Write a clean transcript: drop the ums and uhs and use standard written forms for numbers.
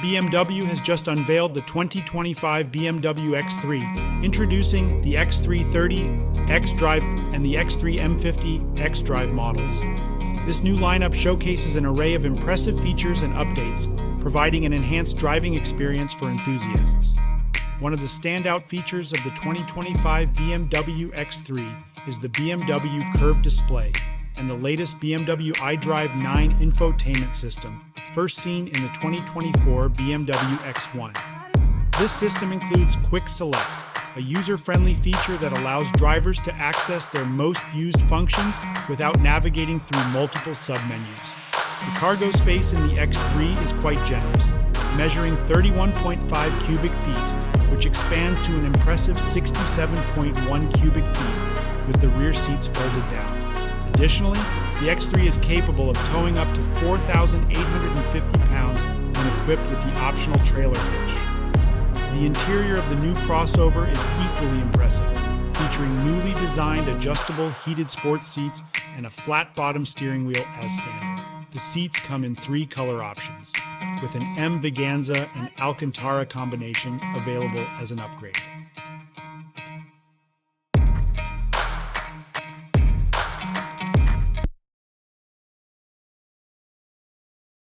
BMW has just unveiled the 2025 BMW X3, introducing the X330, X Drive, and the X3 M50 X Drive models. This new lineup showcases an array of impressive features and updates, providing an enhanced driving experience for enthusiasts. One of the standout features of the 2025 BMW X3 is the BMW curved display and the latest BMW I Drive 9 infotainment system, first seen in the 2024 BMW X1. This system includes Quick Select, a user-friendly feature that allows drivers to access their most used functions without navigating through multiple submenus. The cargo space in the X3 is quite generous, measuring 31.5 cubic feet, which expands to an impressive 67.1 cubic feet, with the rear seats folded down. Additionally, the X3 is capable of towing up to 4,850 pounds when equipped with the optional trailer hitch. The interior of the new crossover is equally impressive, featuring newly designed adjustable heated sports seats and a flat-bottom steering wheel as standard. The seats come in 3 color options, with an M Viganza and Alcantara combination available as an upgrade.